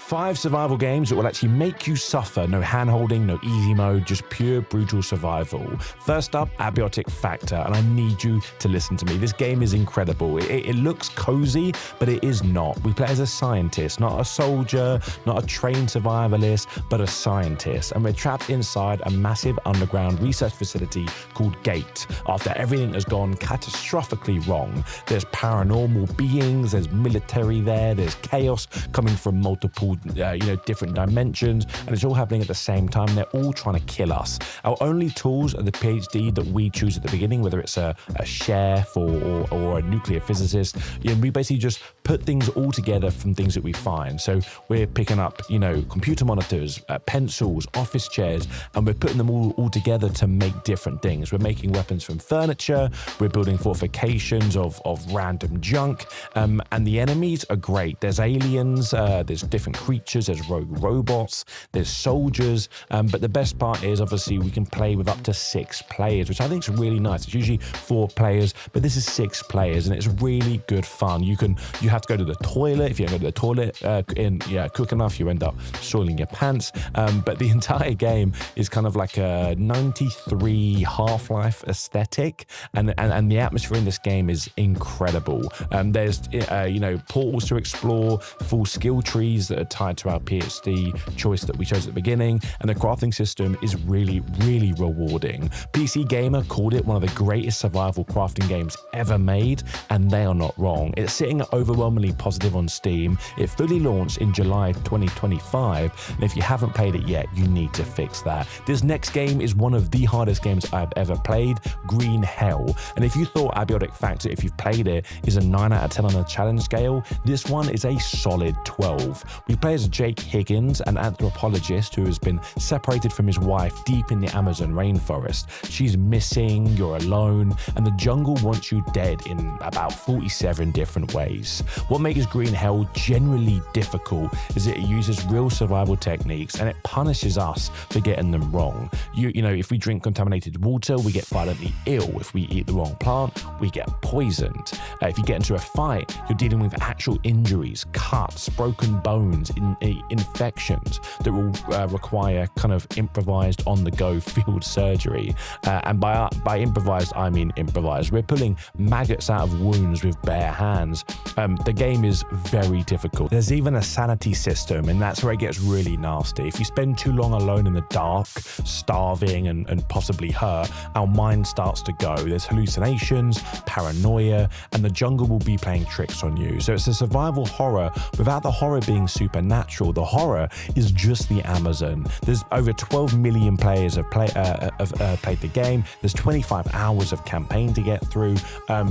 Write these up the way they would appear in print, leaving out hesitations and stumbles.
5 survival games that will actually make you suffer. No hand-holding, no easy mode, just pure brutal survival. First up, Abiotic Factor, and I need you to listen to me. This game is incredible. It looks cozy, but it is not. We play as a scientist, not a soldier, not a trained survivalist, but a scientist. And we're trapped inside a massive underground research facility called Gate after everything has gone catastrophically wrong. There's paranormal beings, there's military there, there's chaos coming from multiple different dimensions, and it's all happening at the same time. They're all trying to kill us. Our only tools are the PhD that we choose at the beginning, whether it's a chef or a nuclear physicist. We basically just put things all together from things that we find. So we're picking up, computer monitors, pencils, office chairs, and we're putting them all together to make different things. We're making weapons from furniture, we're building fortifications of random junk, and the enemies are great. There's aliens, there's different creatures, there's rogue robots, there's soldiers, but the best part is obviously we can play with up to 6 players, which I think is really nice. It's usually 4 players, but this is 6 players, and it's really good fun. You have to go to the toilet. If you don't go to the toilet quick enough, you end up soiling your pants, but the entire game is kind of like a 93 Half-Life aesthetic, and the atmosphere in this game is incredible. There's portals to explore, full skill trees that are tied to our PhD choice that we chose at the beginning, and the crafting system is really, really rewarding. PC Gamer called it one of the greatest survival crafting games ever made, and they are not wrong. It's sitting at overwhelmingly positive on Steam. It fully launched in July 2025, and if you haven't played it yet, you need to fix that. This next game is one of the hardest games I've ever played, Greenhell. And if you thought Abiotic Factor, if you've played it, is a 9 out of 10 on the challenge scale, this one is a solid 12. We play as Jake Higgins, an anthropologist who has been separated from his wife deep in the Amazon rainforest. She's missing, you're alone, and the jungle wants you dead in about 47 different ways. What makes Greenhell generally difficult is that it uses real survival techniques, and it punishes us for getting them wrong. If we drink contaminated water, we get violently ill. If we eat the wrong plant, we get poisoned. If you get into a fight, you're dealing with actual injuries, cuts, broken bones, infections that will require kind of improvised on-the-go field surgery. And by improvised, I mean improvised. We're pulling maggots out of wounds with bare hands. The game is very difficult. There's even a sanity system, and that's where it gets really nasty. If you spend too long alone in the dark, starving and possibly hurt, our mind starts to go. There's hallucinations, paranoia, and the jungle will be playing tricks on you. So it's a survival horror without the horror being supernatural. The horror is just the Amazon. There's over 12 million players have played the game. There's 25 hours of campaign to get through.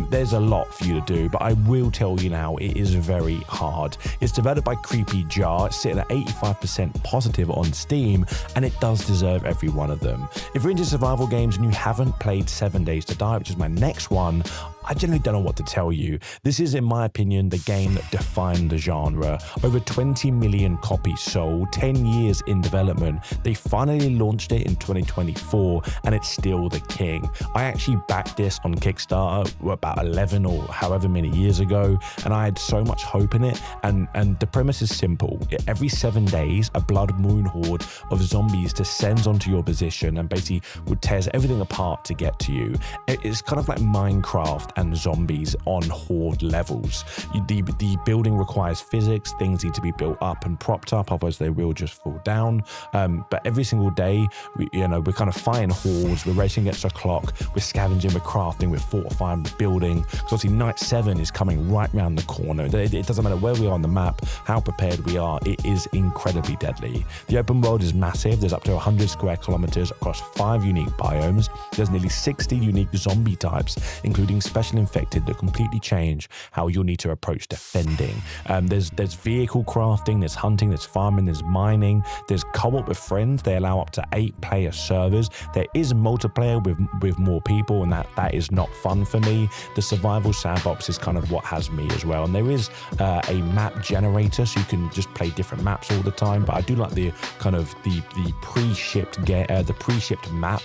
There's a lot for you to do, but I will tell you now, it is very hard. It's developed by Creepy Jar. It's sitting at 85% positive on Steam, and it does deserve every one of them. If you're into survival games and you haven't played 7 Days to Die, which is my next one, I generally don't know what to tell you. This is, in my opinion, the game that defined the genre. Over 20 million copies sold, 10 years in development. They finally launched it in 2024, and it's still the king. I actually backed this on Kickstarter about 11 or however many years ago, and I had so much hope in it, and the premise is simple. Every 7 days, a blood moon horde of zombies descends onto your position and basically tears everything apart to get to you. It's kind of like Minecraft and zombies on horde levels. The building requires physics. Things need to be built up and propped up, otherwise they will just fall down. But every single day, we're kind of fighting hordes. We're racing against the clock. We're scavenging. We're crafting. We're fortifying. We're building. Because obviously, night 7 is coming right round the corner. It doesn't matter where we are on the map, how prepared we are. It is incredibly deadly. The open world is massive. There's up to 100 square kilometers across 5 unique biomes. There's nearly 60 unique zombie types, including special infected, that completely change how you'll need to approach defending. There's vehicle crafting, there's hunting, there's farming, there's mining, there's co-op with friends. They allow up to 8-player servers. There is multiplayer with more people, and that is not fun for me. The survival sandbox is kind of what has me as well. And there is a map generator, so you can just play different maps all the time. But I do like the kind of the pre-shipped map,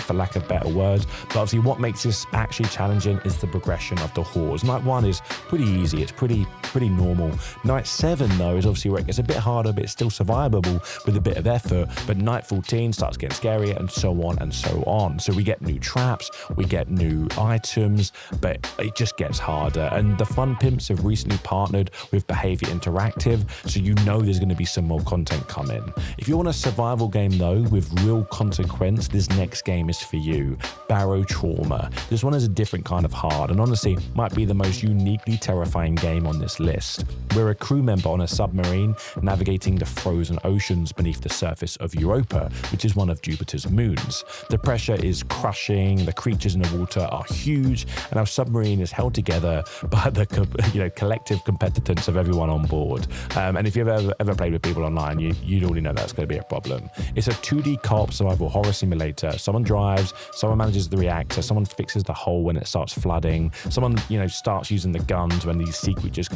for lack of better words. But obviously, what makes this actually challenging is the progression of the hordes. Night 1 is pretty easy, it's pretty normal. Night 7 though is obviously where it gets a bit harder, but it's still survivable with a bit of effort. But night 14 starts getting scarier, and so on and so on. So we get new traps, we get new items, but it just gets harder. And the Fun Pimps have recently partnered with Behavior Interactive, so you know there's going to be some more content coming. If you want a survival game though with real consequence, this next game is for you. Barotrauma. This one is a different kind of hard, and honestly might be the most uniquely terrifying game on this list. We're a crew member on a submarine navigating the frozen oceans beneath the surface of Europa, which is one of Jupiter's moons. The pressure is crushing, the creatures in the water are huge, and our submarine is held together by the collective competence of everyone on board. And if you've ever played with people online, you'd already know that's going to be a problem. It's a 2D co-op survival horror simulator. Someone drives, someone manages the reactor, someone fixes the hull when it starts flooding, someone starts using the guns when these sea creatures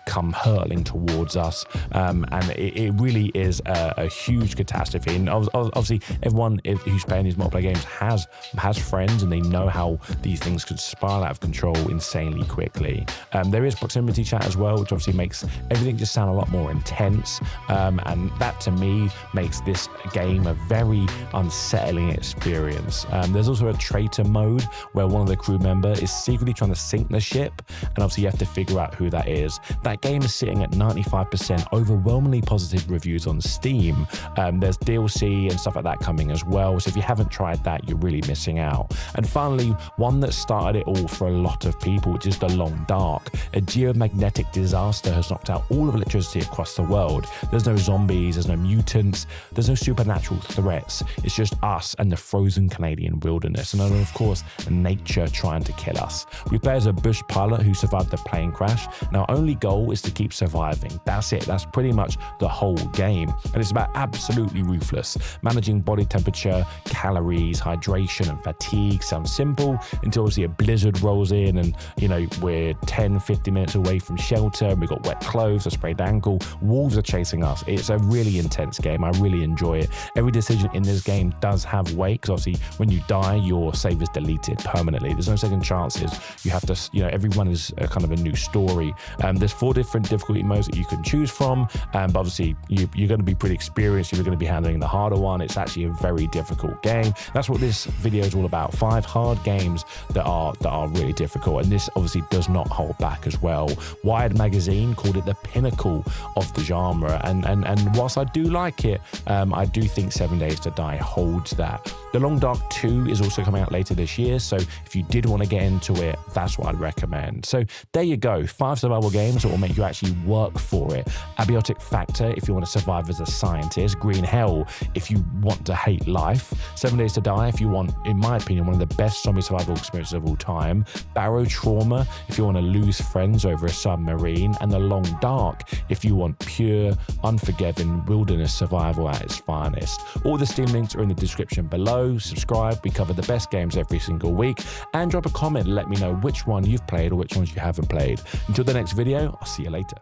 come hurtling towards us. And it really is a huge catastrophe. And obviously everyone who's playing these multiplayer games has friends, and they know how these things could spiral out of control insanely quickly. There is proximity chat as well, which obviously makes everything just sound a lot more intense. And that to me makes this game a very unsettling experience. There's also a traitor mode where one of the crew member is secretly trying to sink the ship, and obviously you have to figure out who that is. That game is sitting at 95% overwhelmingly positive reviews on Steam. There's DLC and stuff like that coming as well, so if you haven't tried that, you're really missing out. And finally, one that started it all for a lot of people, which is The Long Dark. A geomagnetic disaster has knocked out all of electricity across the world. There's no zombies, there's no mutants, there's no supernatural threats. It's just us and the frozen Canadian wilderness, and then of course nature trying to kill us. We play as a bush pilot who survived the plane crash, and our only goal is to keep surviving. That's it, that's pretty much the whole game. And it's about absolutely ruthless. Managing body temperature, calories, hydration and fatigue sounds simple until obviously a blizzard rolls in, and we're 10-50 minutes away from shelter, and we've got wet clothes, a sprayed ankle, wolves are chasing us. It's a really intense game. I really enjoy it. Every decision in this game does have weight, because obviously when you die, your save is deleted permanently. There's no second chances. You have to, everyone is a kind of a new story. There's 4 different difficulty modes that you can choose from, but obviously you're going to be pretty experienced. You're going to be handling the harder one. It's actually a very difficult game. That's what this video is all about. 5 hard games that are really difficult, and this obviously does not hold back as well. Wired magazine called it the pinnacle of the genre, and whilst I do like it, I do think 7 Days to Die holds that. The Long Dark 2 is also coming out later this year, so if you did want to get into it, that's what I'd recommend. So there you go, 5 survival games that will make you actually work for it. Abiotic Factor if you want to survive as a scientist, Greenhell if you want to hate life, 7 Days to Die if you want, in my opinion, one of the best zombie survival experiences of all time, Barotrauma if you want to lose friends over a submarine, and The Long Dark if you want pure, unforgiving wilderness survival at its finest. All the Steam links are in the description below. Subscribe, we cover the best games every single week, and drop a comment and let me know which one you've played or which ones you haven't played. Until the next video, I'll see you later.